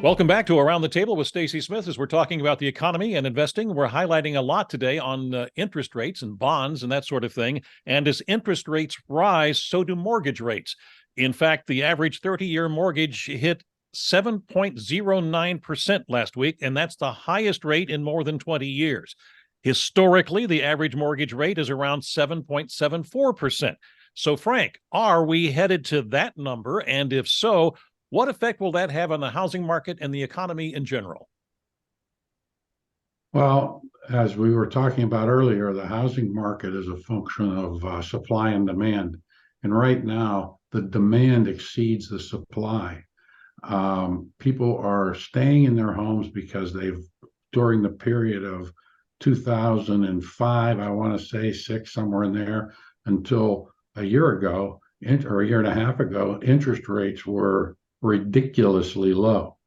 Welcome back to Around the Table with Stacy Smith. As we're talking about the economy and investing, we're highlighting a lot today on interest rates and bonds and that sort of thing. And as interest rates rise, so do mortgage rates. In fact, the average 30-year mortgage hit 7.09% last week, and that's the highest rate in more than 20 years. Historically, the average mortgage rate is around 7.74%. So, Frank, are we headed to that number? And if so, what effect will that have on the housing market and the economy in general? Well, as we were talking about earlier, the housing market is a function of supply and demand. And right now, the demand exceeds the supply. People are staying in their homes because during the period of 2005, I want to say six, somewhere in there, until a year ago, or a year and a half ago, interest rates were ridiculously low.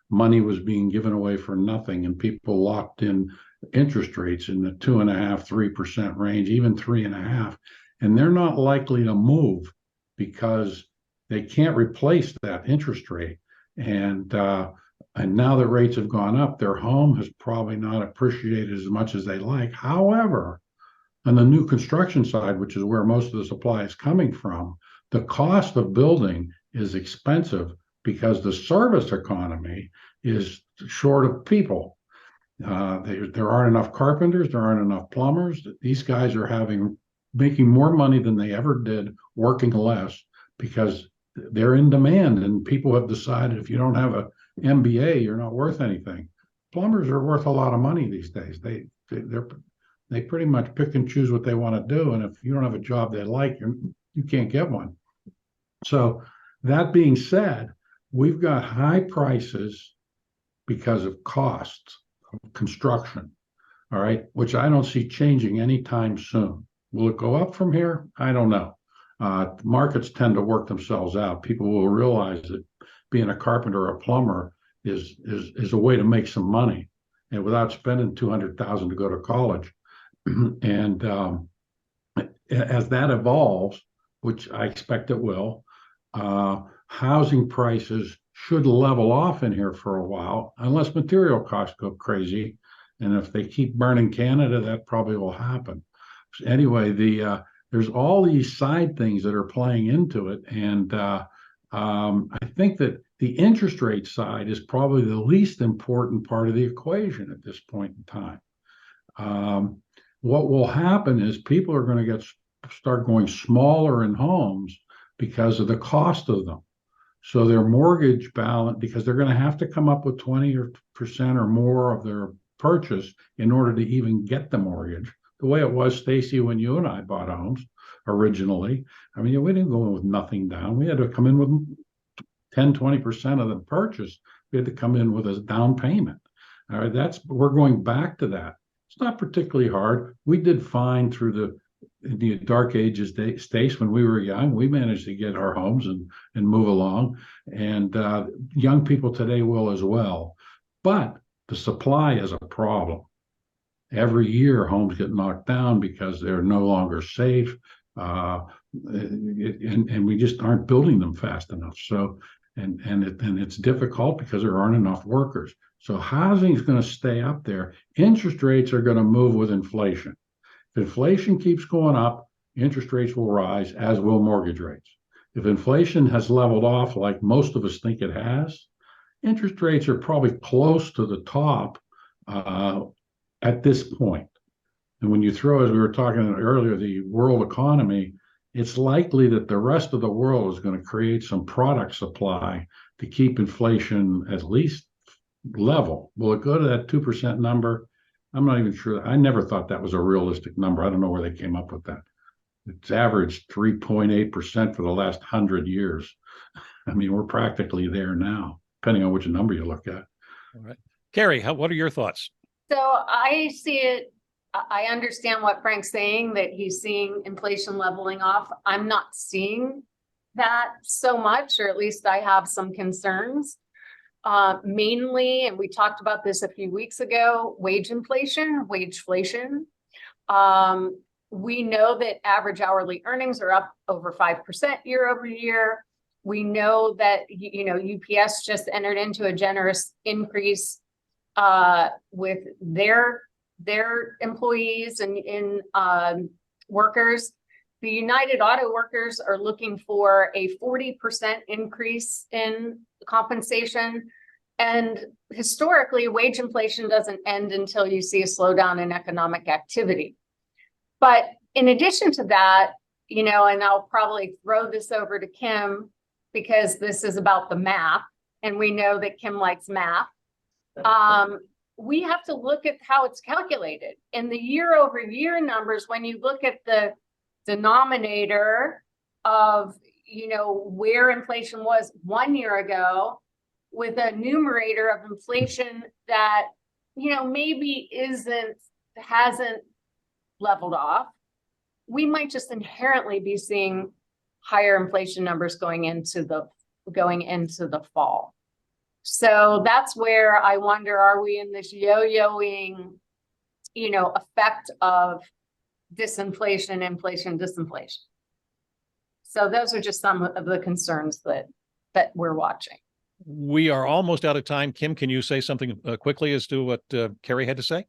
Money was being given away for nothing, and people locked in interest rates in the 2.5%, 3% range, even 3.5%. And they're not likely to move because they can't replace that interest rate. And now that rates have gone up, their home has probably not appreciated as much as they like. However, on the new construction side, which is where most of the supply is coming from, the cost of building is expensive because the service economy is short of people. There aren't enough carpenters, there aren't enough plumbers. These guys are making more money than they ever did, working less, because they're in demand, and people have decided if you don't have an MBA, you're not worth anything. Plumbers are worth a lot of money these days. They pretty much pick and choose what they want to do, and if you don't have a job they like, you can't get one. So that being said, we've got high prices because of costs of construction, all right, which I don't see changing anytime soon. Will it go up from here? I don't know. Markets tend to work themselves out. People will realize that being a carpenter or a plumber is a way to make some money, and without spending $200,000 to go to college. And as that evolves, which I expect it will, housing prices should level off in here for a while, unless material costs go crazy. And if they keep burning Canada, that probably will happen. Anyway, there's all these side things that are playing into it. And I think that the interest rate side is probably the least important part of the equation at this point in time. What will happen is people are going to start going smaller in homes because of the cost of them. So their mortgage balance, because they're going to have to come up with 20% or more of their purchase in order to even get the mortgage. The way it was, Stacy, when you and I bought homes originally, I mean, we didn't go in with nothing down. We had to come in with 10, 20% of the purchase. We had to come in with a down payment. All right, we're going back to that. It's not particularly hard. We did fine through the dark ages, Stace, when we were young. We managed to get our homes and move along, and young people today will as well. But the supply is a problem. Every year, homes get knocked down because they're no longer safe, and we just aren't building them fast enough. So, and it's difficult because there aren't enough workers. So housing is going to stay up there. Interest rates are going to move with inflation. If inflation keeps going up, interest rates will rise, as will mortgage rates. If inflation has leveled off, like most of us think it has, interest rates are probably close to the top at this point. And when you throw, as we were talking earlier, the world economy, it's likely that the rest of the world is going to create some product supply to keep inflation at least level. Will it go to that 2% number? I'm not even sure. I never thought that was a realistic number. I don't know where they came up with that. It's averaged 3.8% for the last 100 years. I mean, we're practically there now, depending on which number you look at. All right. Carrie, what are your thoughts? So I see it. I understand what Frank's saying, that he's seeing inflation leveling off. I'm not seeing that so much, or at least I have some concerns. Mainly, and we talked about this a few weeks ago, wageflation. We know that average hourly earnings are up over 5% year over year. We know that, UPS just entered into a generous increase with their employees and workers. The United Auto Workers are looking for a 40% increase in compensation. And historically, wage inflation doesn't end until you see a slowdown in economic activity. But in addition to that, and I'll probably throw this over to Kim because this is about the math, and we know that Kim likes math. We have to look at how it's calculated. In the year-over-year numbers, when you look at the denominator of, where inflation was 1 year ago, with a numerator of inflation that, maybe hasn't leveled off, we might just inherently be seeing higher inflation numbers going into the fall. So that's where I wonder, are we in this yo-yoing, effect of disinflation, inflation, disinflation? So those are just some of the concerns that we're watching. We are almost out of time. Kim, can you say something quickly as to what Carrie had to say?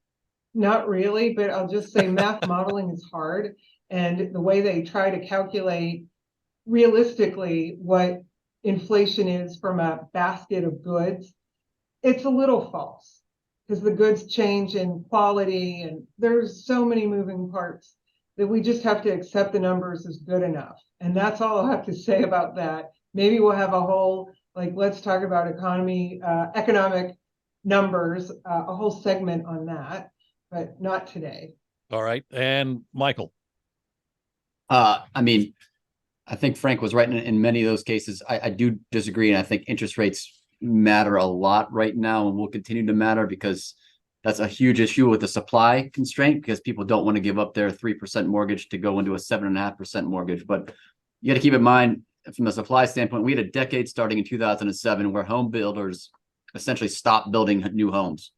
Not really, but I'll just say math modeling is hard. And the way they try to calculate realistically what inflation is from a basket of goods, it's a little false because the goods change in quality and there's so many moving parts that we just have to accept the numbers as good enough. And that's all I'll have to say about that. Maybe we'll have a whole, let's talk about economic numbers, a whole segment on that, but not today. All right. And Michael. I think Frank was right in many of those cases. I do disagree. And I think interest rates matter a lot right now and will continue to matter because that's a huge issue with the supply constraint because people don't want to give up their 3% mortgage to go into a 7.5% mortgage. But you got to keep in mind from the supply standpoint, we had a decade starting in 2007 where home builders essentially stopped building new homes.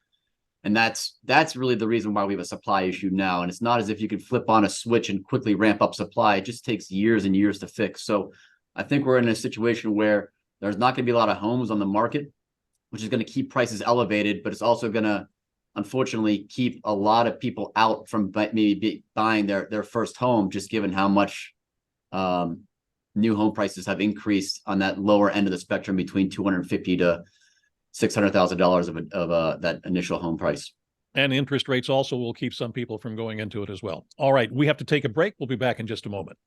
And that's really the reason why we have a supply issue now. And it's not as if you can flip on a switch and quickly ramp up supply. It just takes years and years to fix. So I think we're in a situation where there's not going to be a lot of homes on the market, which is going to keep prices elevated, but it's also going to, unfortunately, keep a lot of people out from maybe buying their first home, just given how much new home prices have increased on that lower end of the spectrum between $250,000 to $600,000 of that initial home price. And interest rates also will keep some people from going into it as well. All right, we have to take a break. We'll be back in just a moment.